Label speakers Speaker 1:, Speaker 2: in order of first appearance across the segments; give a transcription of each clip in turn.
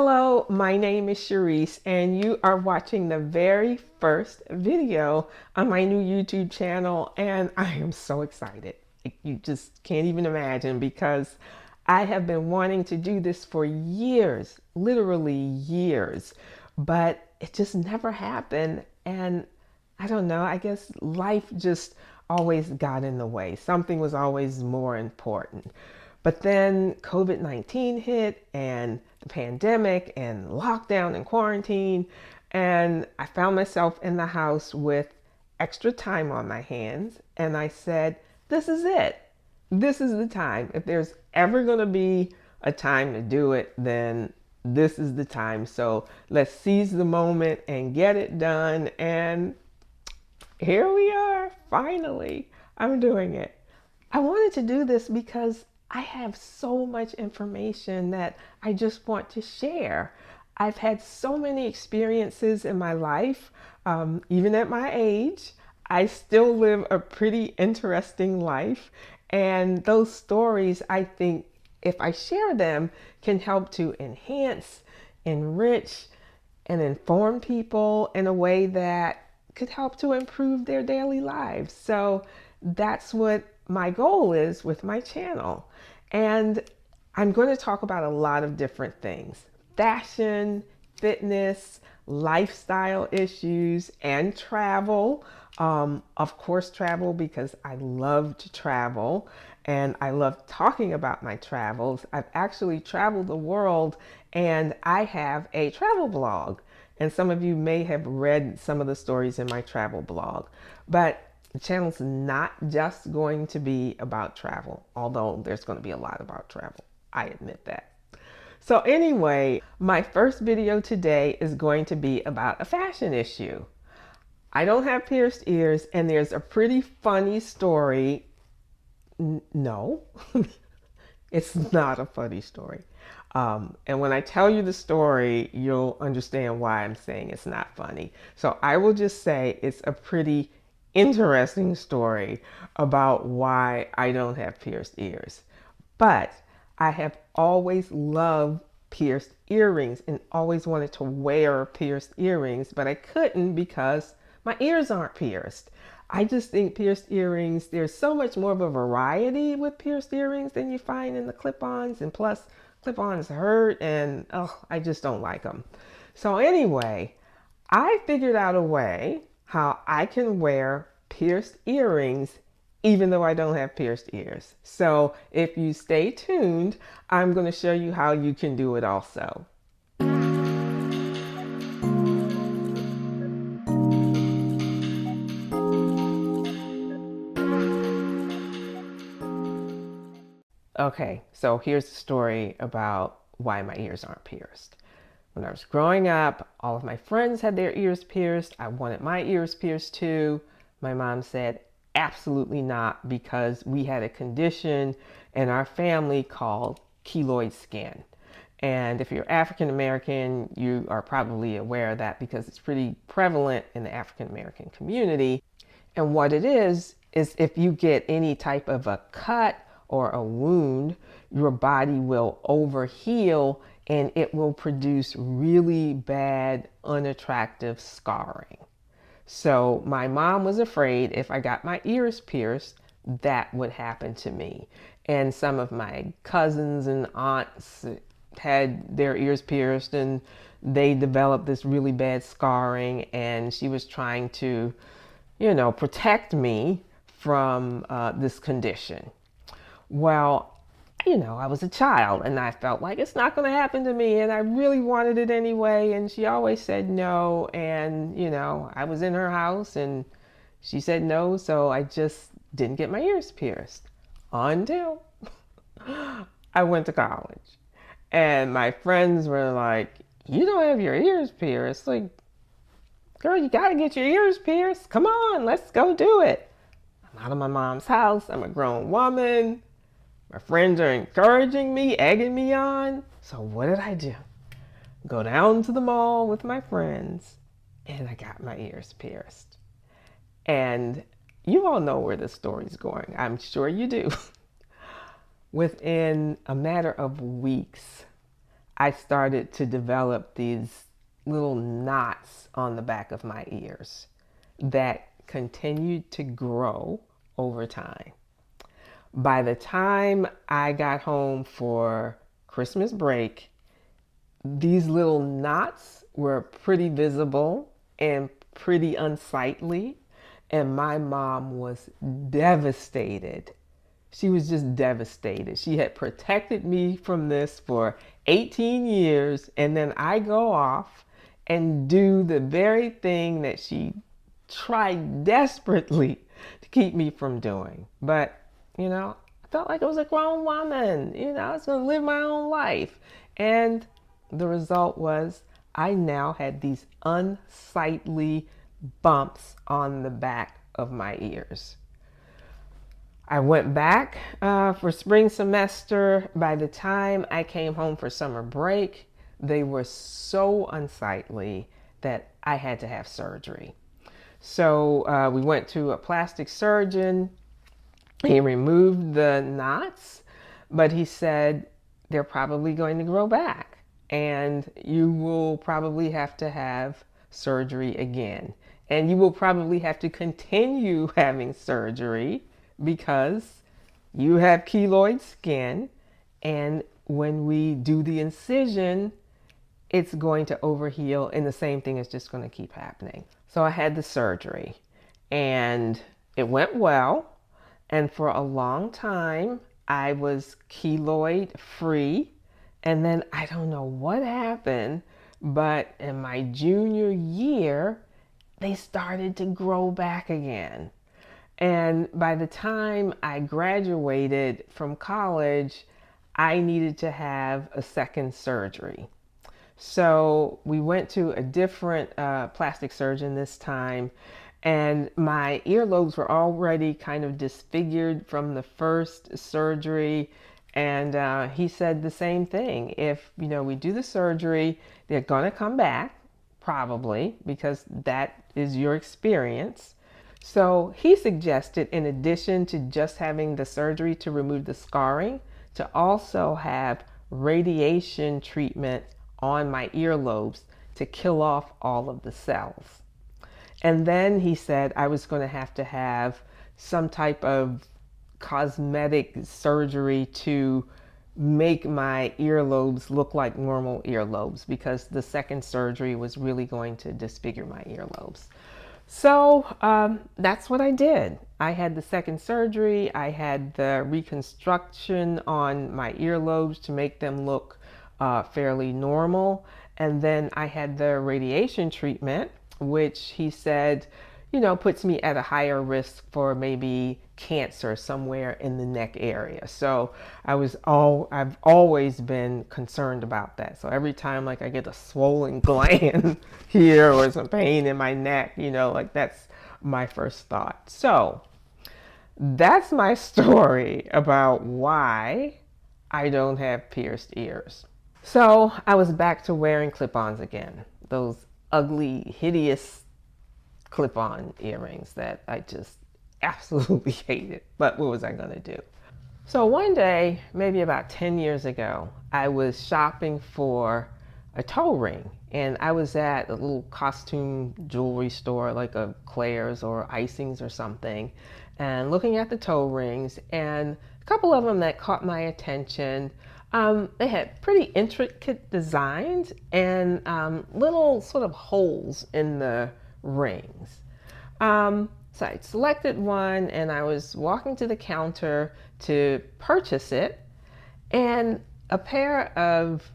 Speaker 1: Hello, my name is Cherise, and you are watching the very first video on my new YouTube channel, and I am so excited. You just can't even imagine, because I have been wanting to do this for years, literally years, but it just never happened. And I don't know, I guess life just always got in the way. Something was always more important. But then COVID-19 hit, and the pandemic and lockdown and quarantine, and I found myself in the house with extra time on my hands, and I said, this is it. This is the time. If there's ever going to be a time to do it, then this is the time. So let's seize the moment and get it done. And here we are, finally. I'm doing it. I wanted to do this because I have so much information that I just want to share. I've had so many experiences in my life, even at my age. I still live a pretty interesting life. And those stories, I think, if I share them, can help to enhance, enrich, and inform people in a way that could help to improve their daily lives. So that's what my goal is with my channel. And I'm going to talk about a lot of different things: fashion, fitness, lifestyle issues, and travel. Of course, travel, because I love to travel and I love talking about my travels. I've actually traveled the world, and I have a travel blog. And some of you may have read some of the stories in my travel blog. But the channel's not just going to be about travel, although there's going to be a lot about travel. I admit that. So anyway, my first video today is going to be about a fashion issue. I don't have pierced ears, and there's a pretty funny story. No, it's not a funny story. And when I tell you the story, you'll understand why I'm saying it's not funny. So I will just say it's a pretty interesting story about why I don't have pierced ears. But I have always loved pierced earrings and always wanted to wear pierced earrings, but I couldn't because my ears aren't pierced. I just think pierced earrings, there's so much more of a variety with pierced earrings than you find in the clip-ons, and plus clip-ons hurt, and I just don't like them. So anyway, I figured out a way how I can wear pierced earrings even though I don't have pierced ears. So if you stay tuned, I'm going to show you how you can do it also. Okay, so here's the story about why my ears aren't pierced. When I was growing up, all of my friends had their ears pierced. I wanted my ears pierced too. My mom said, absolutely not, because we had a condition in our family called keloid skin. And if you're African American, you are probably aware of that because it's pretty prevalent in the African American community. And what it is if you get any type of a cut or a wound, your body will overheal and it will produce really bad, unattractive scarring. So my mom was afraid if I got my ears pierced, that would happen to me. And some of my cousins and aunts had their ears pierced, and they developed this really bad scarring, and she was trying to, protect me from this condition. Well, I was a child, and I felt like it's not going to happen to me, and I really wanted it anyway, and she always said no. And I was in her house and she said no, so I just didn't get my ears pierced until I went to college. And my friends were like, you don't have your ears pierced? Like, girl, you got to get your ears pierced. Come on, let's go do it. I'm out of my mom's house. I'm a grown woman. My friends are encouraging me, egging me on. So what did I do? Go down to the mall with my friends, and I got my ears pierced. And you all know where this story's going. I'm sure you do. Within a matter of weeks, I started to develop these little knots on the back of my ears that continued to grow over time. By the time I got home for Christmas break, these little knots were pretty visible and pretty unsightly, and my mom was devastated. She was just devastated. She had protected me from this for 18 years, and then I go off and do the very thing that she tried desperately to keep me from doing. But, I felt like I was a grown woman. I was going to live my own life. And the result was I now had these unsightly bumps on the back of my ears. I went back for spring semester. By the time I came home for summer break, they were so unsightly that I had to have surgery. So we went to a plastic surgeon. He removed the knots, but he said they're probably going to grow back and you will probably have to have surgery again. And you will probably have to continue having surgery because you have keloid skin, and when we do the incision, it's going to overheal, and the same thing is just going to keep happening. So I had the surgery and it went well. And for a long time, I was keloid free. And then I don't know what happened, but in my junior year, they started to grow back again. And by the time I graduated from college, I needed to have a second surgery. So we went to a different plastic surgeon this time, and my earlobes were already kind of disfigured from the first surgery. And he said the same thing. If, we do the surgery, they're going to come back, probably, because that is your experience. So he suggested, in addition to just having the surgery to remove the scarring, to also have radiation treatment on my earlobes to kill off all of the cells. And then he said I was going to have some type of cosmetic surgery to make my earlobes look like normal earlobes, because the second surgery was really going to disfigure my earlobes. So that's what I did. I had the second surgery. I had the reconstruction on my earlobes to make them look fairly normal. And then I had the radiation treatment, which he said, puts me at a higher risk for maybe cancer somewhere in the neck area. So I've always been concerned about that. So every time I get a swollen gland here or some pain in my neck, that's my first thought. So that's my story about why I don't have pierced ears. So I was back to wearing clip-ons again. Those ugly, hideous clip-on earrings that I just absolutely hated. But what was I going to do? So one day, maybe about 10 years ago, I was shopping for a toe ring. And I was at a little costume jewelry store like a Claire's or Icing's or something, and looking at the toe rings, and a couple of them that caught my attention. They had pretty intricate designs and little sort of holes in the rings. So I selected one and I was walking to the counter to purchase it, and a pair of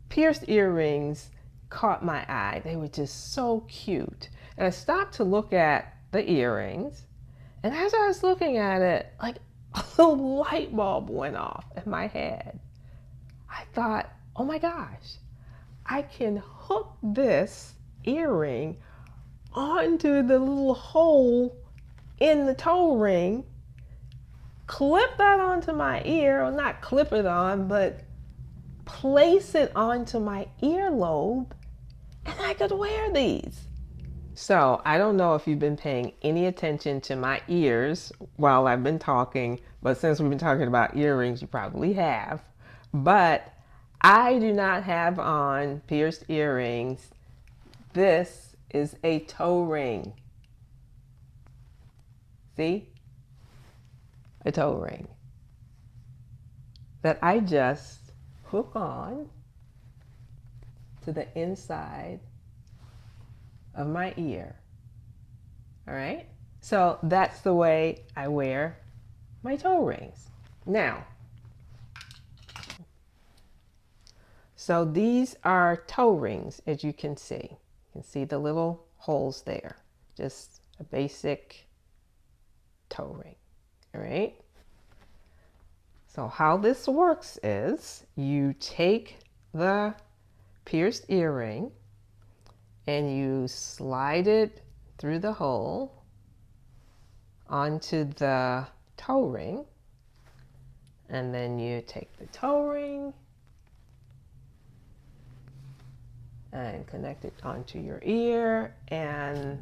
Speaker 1: pierced earrings caught my eye. They were just so cute. And I stopped to look at the earrings, and as I was looking at it, like a little light bulb went off in my head. I thought, oh my gosh, I can hook this earring onto the little hole in the toe ring, clip that onto my ear, or not clip it on, but place it onto my earlobe, and I could wear these. So I don't know if you've been paying any attention to my ears while I've been talking, but since we've been talking about earrings, you probably have. But I do not have on pierced earrings. This is a toe ring. See? A toe ring that I just hook on to the inside of my ear. All right? So that's the way I wear my toe rings. Now, so these are toe rings, as you can see. You can see the little holes there. Just a basic toe ring. All right? So how this works is you take the pierced earring and you slide it through the hole onto the toe ring, and then you take the toe ring and connect it onto your ear, and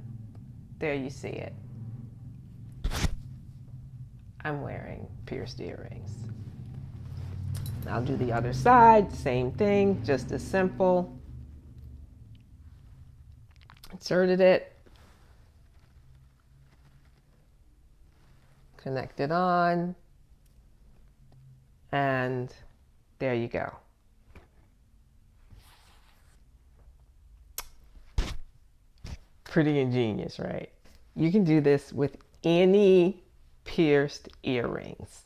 Speaker 1: there you see it. I'm wearing pierced earrings. I'll do the other side, same thing, just as simple. Inserted it, connect it on, and there you go. Pretty ingenious, right? You can do this with any pierced earrings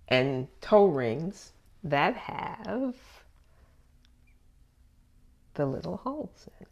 Speaker 1: and toe rings that have the little holes in it.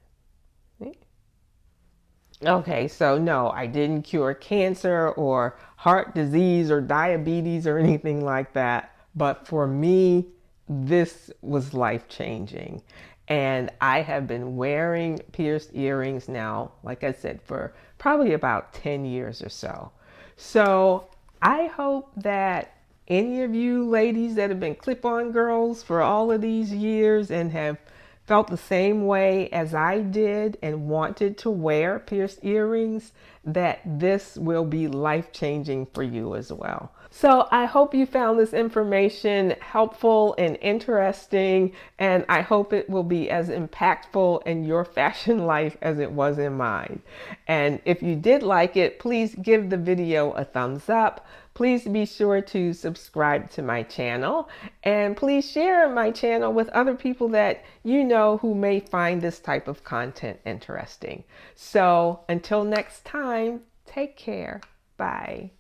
Speaker 1: Okay, so no, I didn't cure cancer or heart disease or diabetes or anything like that. But for me, this was life-changing. And I have been wearing pierced earrings now, like I said, for probably about 10 years or so. So I hope that any of you ladies that have been clip-on girls for all of these years and have felt the same way as I did and wanted to wear pierced earrings, that this will be life-changing for you as well. So I hope you found this information helpful and interesting, and I hope it will be as impactful in your fashion life as it was in mine. And if you did like it, please give the video a thumbs up. Please be sure to subscribe to my channel, and please share my channel with other people that you know who may find this type of content interesting. So until next time, take care. Bye.